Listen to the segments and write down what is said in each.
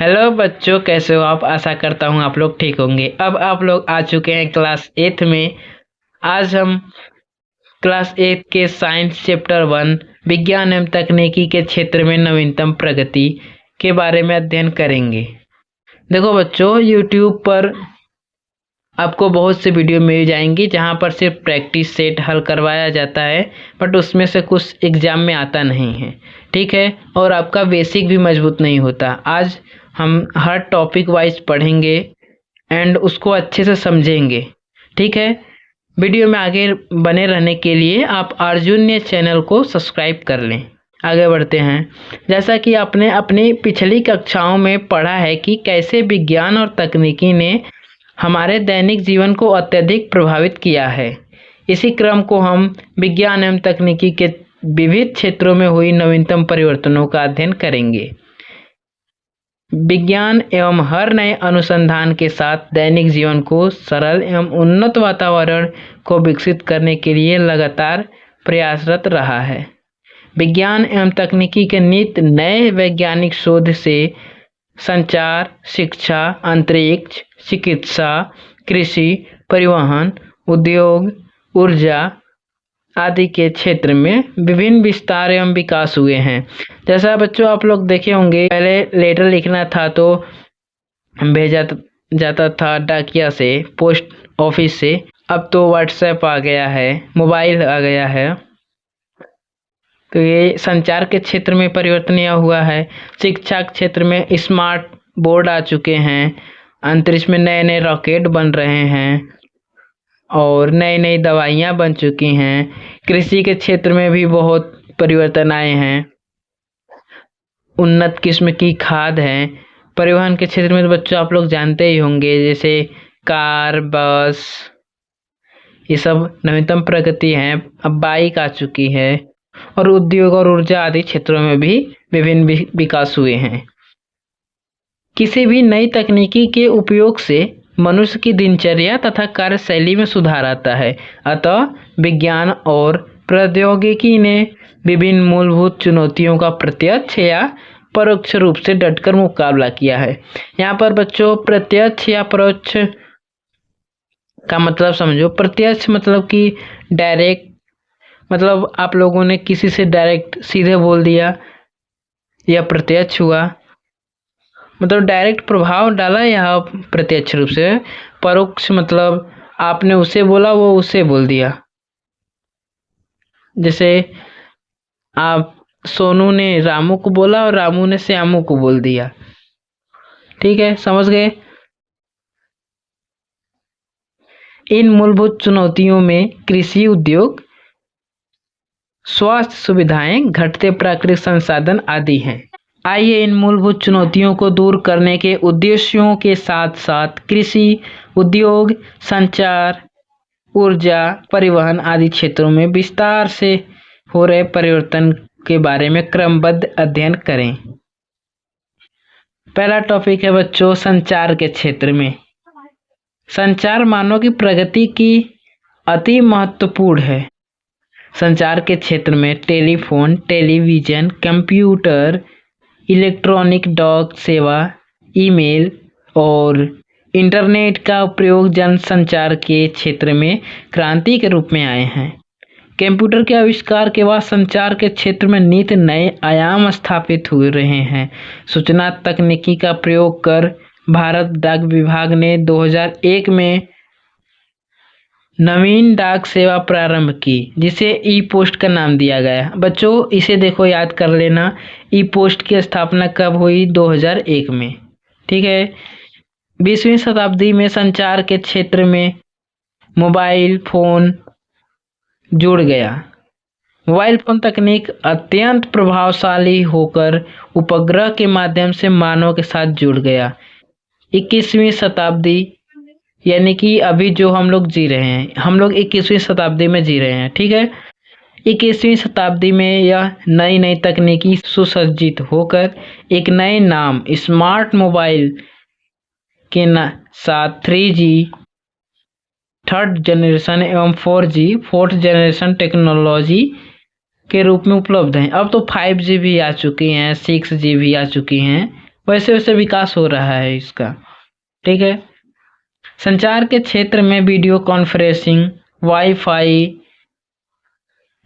Hello बच्चों, कैसे हो आप। आशा करता हूँ आप लोग ठीक होंगे। अब आप लोग आ चुके हैं क्लास 8 में। आज हम क्लास 8 के साइंस चैप्टर 1 विज्ञान एवं तकनीकी के क्षेत्र में नवीनतम प्रगति के बारे में अध्ययन करेंगे। देखो बच्चों, यूट्यूब पर आपको बहुत से वीडियो मिल जाएंगी जहाँ पर सिर्फ प्रैक्टिस सेट हल करवाया जाता है, बट उसमें से कुछ एग्जाम में आता नहीं है, ठीक है। और आपका बेसिक भी मजबूत नहीं होता। आज हम हर टॉपिक वाइज पढ़ेंगे एंड उसको अच्छे से समझेंगे, ठीक है। वीडियो में आगे बने रहने के लिए आप अर्जुन चैनल को सब्सक्राइब कर लें। आगे बढ़ते हैं। जैसा कि आपने अपनी पिछली कक्षाओं में पढ़ा है कि कैसे विज्ञान और तकनीकी ने हमारे दैनिक जीवन को अत्यधिक प्रभावित किया है। इसी क्रम को हम विज्ञान एवं तकनीकी के विविध क्षेत्रों में हुई नवीनतम परिवर्तनों का अध्ययन करेंगे। विज्ञान एवं हर नए अनुसंधान के साथ दैनिक जीवन को सरल एवं उन्नत वातावरण को विकसित करने के लिए लगातार प्रयासरत रहा है। विज्ञान एवं तकनीकी के नित्य नए वैज्ञानिक शोध से संचार, शिक्षा, अंतरिक्ष, चिकित्सा, कृषि, परिवहन, उद्योग, ऊर्जा आदि के क्षेत्र में विभिन्न विस्तार एवं विकास हुए हैं। जैसा बच्चों आप लोग देखे होंगे, पहले लेटर लिखना था तो भेजा जाता था डाकिया से, पोस्ट ऑफिस से। अब तो व्हाट्सएप आ गया है, मोबाइल आ गया है, तो ये संचार के क्षेत्र में परिवर्तन यह हुआ है। शिक्षा के क्षेत्र में स्मार्ट बोर्ड आ चुके हैं, अंतरिक्ष में नए नए रॉकेट बन रहे हैं और नई नई दवाइयाँ बन चुकी हैं। कृषि के क्षेत्र में भी बहुत परिवर्तन आए हैं, उन्नत किस्म की खाद है। परिवहन के क्षेत्र में तो बच्चों आप लोग जानते ही होंगे, जैसे कार, बस, ये सब नवीनतम प्रगति है। अब बाइक आ चुकी है और उद्योग और ऊर्जा आदि क्षेत्रों में भी विभिन्न विकास हुए हैं। किसी भी नई तकनीकी के उपयोग से मनुष्य की दिनचर्या तथा कार्यशैली में सुधार आता है। अतः विज्ञान और प्रौद्योगिकी ने विभिन्न मूलभूत चुनौतियों का प्रत्यक्ष या परोक्ष रूप से डटकर मुकाबला किया है। यहाँ पर बच्चों प्रत्यक्ष या परोक्ष का मतलब समझो। प्रत्यक्ष मतलब कि डायरेक्ट, मतलब आप लोगों ने किसी से डायरेक्ट सीधे बोल दिया, यह प्रत्यक्ष हुआ, मतलब डायरेक्ट प्रभाव डाला या प्रत्यक्ष रूप से। परोक्ष मतलब आपने उसे बोला, वो उसे बोल दिया। जैसे आप सोनू ने रामू को बोला और रामू ने श्यामू को बोल दिया, ठीक है, समझ गए। इन मूलभूत चुनौतियों में कृषि, उद्योग, स्वास्थ्य सुविधाएं, घटते प्राकृतिक संसाधन आदि हैं। आइए इन मूलभूत चुनौतियों को दूर करने के उद्देश्यों के साथ साथ कृषि, उद्योग, संचार, ऊर्जा, परिवहन आदि क्षेत्रों में विस्तार से हो रहे परिवर्तन के बारे में क्रमबद्ध अध्ययन करें। पहला टॉपिक है बच्चों संचार के क्षेत्र में। संचार मानव की प्रगति की अति महत्वपूर्ण है। संचार के क्षेत्र में टेलीफोन, टेलीविजन, कंप्यूटर, इलेक्ट्रॉनिक डाक सेवा, ईमेल और इंटरनेट का उपयोग जनसंचार के क्षेत्र में क्रांति के रूप में आए हैं। कंप्यूटर के आविष्कार के बाद संचार के क्षेत्र में नित्य नए आयाम स्थापित हो रहे हैं। सूचना तकनीकी का प्रयोग कर भारत डाक विभाग ने 2001 में नवीन डाक सेवा प्रारंभ की, जिसे ई पोस्ट का नाम दिया गया। बच्चों इसे देखो, याद कर लेना, ई पोस्ट की स्थापना कब हुई? 2001 में, ठीक है। 20वीं शताब्दी में संचार के क्षेत्र में मोबाइल फोन जुड़ गया। मोबाइल फोन तकनीक अत्यंत प्रभावशाली होकर उपग्रह के माध्यम से मानव के साथ जुड़ गया। 21वीं शताब्दी यानी कि अभी जो हम लोग जी रहे हैं, हम लोग 21वीं शताब्दी में जी रहे हैं, ठीक है। 21वीं शताब्दी में यह नई नई तकनीकी सुसज्जित होकर एक नए नाम स्मार्ट मोबाइल के साथ 3G थर्ड जनरेशन एवं 4G फोर्थ जनरेशन टेक्नोलॉजी के रूप में उपलब्ध हैं। अब तो 5G भी आ चुकी हैं, 6G भी आ चुकी हैं, वैसे वैसे विकास हो रहा है इसका। ठीक है। संचार के क्षेत्र में वीडियो कॉन्फ्रेंसिंग, वाईफाई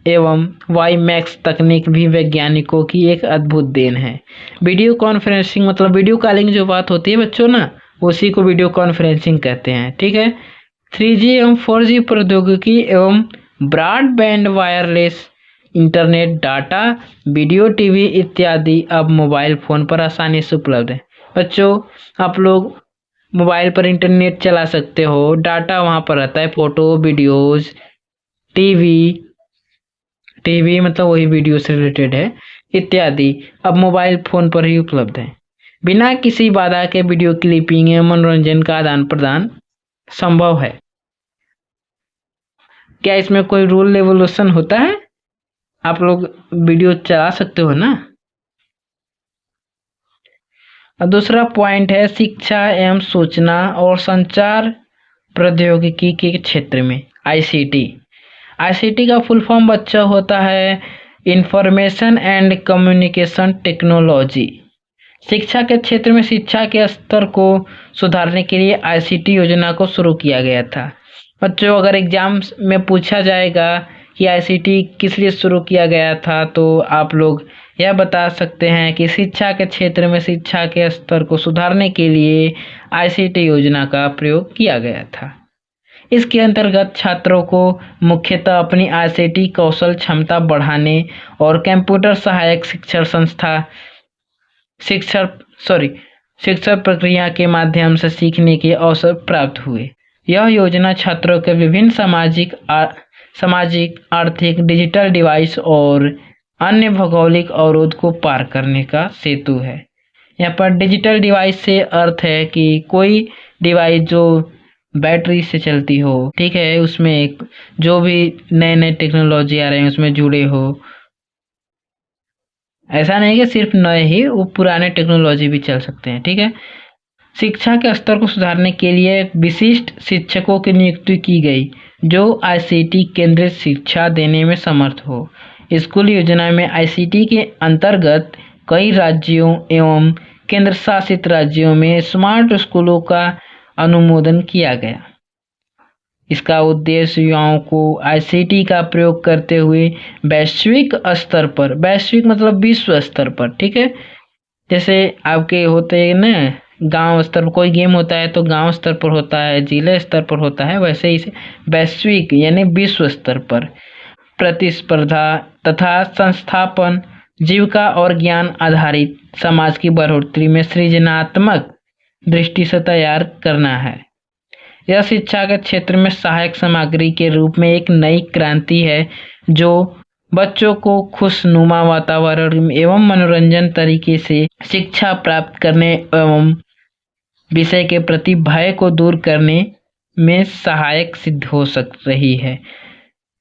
एवं वाईमैक्स तकनीक भी वैज्ञानिकों की एक अद्भुत देन है। वीडियो कॉन्फ्रेंसिंग मतलब वीडियो कॉलिंग जो बात होती है बच्चों ना, उसी को वीडियो कॉन्फ्रेंसिंग कहते हैं। ठीक है। 3G एवं 4G प्रौद्योगिकी एवं broadband wireless internet data, video, TV इत्यादि अब मोबाइल फ़ोन पर आसानी से उपलब्ध है। बच्चों, आप लोग मोबाइल पर इंटरनेट चला सकते हो, डाटा वहाँ पर रहता है, फ़ोटो, वीडियोज़, टीवी टीवी मतलब वही वीडियो से रिलेटेड है, इत्यादि अब मोबाइल फ़ोन पर ही उपलब्ध है। बिना किसी बाधा के वीडियो क्लिपिंग एवं मनोरंजन का आदान प्रदान संभव है। क्या इसमें कोई रूल रेवोल्यूशन होता है? आप लोग वीडियो चला सकते हो ना। और दूसरा पॉइंट है शिक्षा एवं सूचना और संचार प्रौद्योगिकी के क्षेत्र में आईसीटी। आईसीटी का फुल फॉर्म बच्चा होता है इंफॉर्मेशन एंड कम्युनिकेशन टेक्नोलॉजी। शिक्षा के क्षेत्र में शिक्षा के स्तर को सुधारने के लिए आईसीटी योजना को शुरू किया गया था। बच्चों, अगर एग्जाम में पूछा जाएगा कि आईसीटी किस लिए शुरू किया गया था, तो आप लोग यह बता सकते हैं कि शिक्षा के क्षेत्र में शिक्षा के स्तर को सुधारने के लिए आईसीटी योजना का प्रयोग किया गया था। इसके अंतर्गत छात्रों को मुख्यतः अपनी आईसीटी कौशल क्षमता बढ़ाने और कंप्यूटर सहायक शिक्षण प्रक्रिया के माध्यम से सीखने के अवसर प्राप्त हुए। यह योजना छात्रों के विभिन्न सामाजिक, आर्थिक, डिजिटल डिवाइस और अन्य भौगोलिक अवरोध को पार करने का सेतु है। यहाँ पर डिजिटल डिवाइस से अर्थ है कि कोई डिवाइस जो बैटरी से चलती हो, ठीक है, उसमें जो भी नए नए टेक्नोलॉजी आ रहे हैं उसमें जुड़े हो। ऐसा नहीं कि सिर्फ नए ही, वो पुराने टेक्नोलॉजी भी चल सकते हैं। ठीक है। शिक्षा के स्तर को सुधारने के लिए विशिष्ट शिक्षकों की नियुक्ति की गई जो आईसीटी केंद्रित शिक्षा देने में समर्थ हो। स्कूल योजना में आईसीटी के अंतर्गत कई राज्यों एवं केंद्र शासित राज्यों में स्मार्ट स्कूलों का अनुमोदन किया गया। इसका उद्देश्य युवाओं को आईसीटी का प्रयोग करते हुए वैश्विक स्तर पर, वैश्विक मतलब विश्व स्तर पर, ठीक है, जैसे आपके होते हैं ना गांव स्तर पर कोई गेम होता है तो गांव स्तर पर होता है, जिले स्तर पर होता है, वैसे ही वैश्विक यानी विश्व स्तर पर प्रतिस्पर्धा तथा संस्थापन, जीविका और ज्ञान आधारित समाज की बढ़ोतरी में सृजनात्मक दृष्टि से तैयार करना है। यह शिक्षा के क्षेत्र में सहायक सामग्री के रूप में एक नई क्रांति है जो बच्चों को खुशनुमा वातावरण एवं मनोरंजन तरीके से शिक्षा प्राप्त करने एवं विषय के प्रति भय को दूर करने में सहायक सिद्ध हो रही है।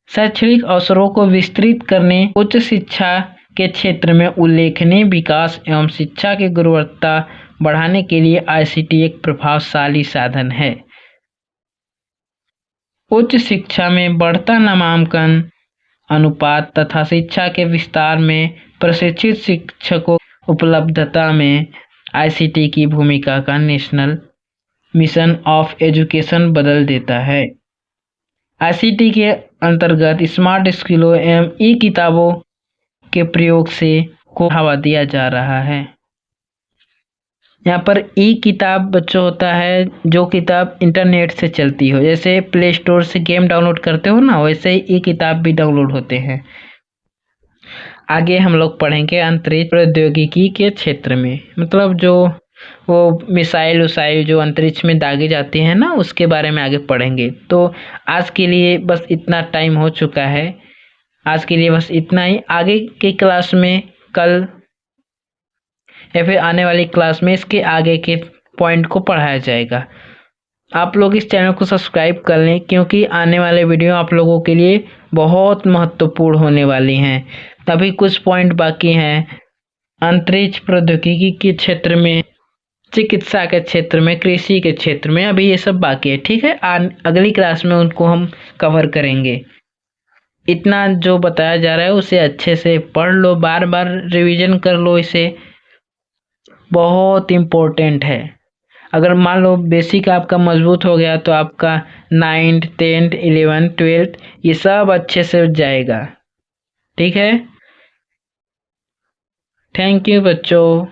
शैक्षणिक अवसरों को विस्तृत करने, उच्च शिक्षा के क्षेत्र में उल्लेखनीय विकास एवं शिक्षा की गुणवत्ता बढ़ाने के लिए आईसीटी एक प्रभावशाली साधन है। उच्च शिक्षा में बढ़ता नामांकन अनुपात तथा शिक्षा के विस्तार में प्रशिक्षित शिक्षकों उपलब्धता में आईसीटी की भूमिका का नेशनल मिशन ऑफ एजुकेशन बदल देता है। आईसीटी के अंतर्गत स्मार्ट स्कूलों एवं ई किताबों के प्रयोग से को बढ़ावा दिया जा रहा है। यहाँ पर ई किताब बच्चों होता है जो किताब इंटरनेट से चलती हो, जैसे प्ले स्टोर से गेम डाउनलोड करते हो ना, वैसे ही ई किताब भी डाउनलोड होते हैं। आगे हम लोग पढ़ेंगे अंतरिक्ष प्रौद्योगिकी के क्षेत्र में, मतलब जो वो मिसाइल उसाइल जो अंतरिक्ष में दागी जाती है ना, उसके बारे में आगे पढ़ेंगे। तो आज के लिए बस इतना टाइम हो चुका है, आज के लिए बस इतना ही। आगे की क्लास में कल या फिर आने वाली क्लास में इसके आगे के पॉइंट को पढ़ाया जाएगा। आप लोग इस चैनल को सब्सक्राइब कर लें क्योंकि आने वाले वीडियो आप लोगों के लिए बहुत महत्वपूर्ण होने वाली हैं। तभी कुछ पॉइंट बाकी हैं अंतरिक्ष प्रौद्योगिकी के क्षेत्र में, चिकित्सा के क्षेत्र में, कृषि के क्षेत्र में, अभी ये सब बाकी है। ठीक है, अगली क्लास में उनको हम कवर करेंगे। इतना जो बताया जा रहा है उसे अच्छे से पढ़ लो, बार बार रिवीजन कर लो इसे। बहुत इम्पोर्टेंट है। अगर मान लो बेसिक आपका मजबूत हो गया तो आपका 9th 10th 11th 12th ये सब अच्छे से जाएगा। ठीक है। थैंक यू बच्चों।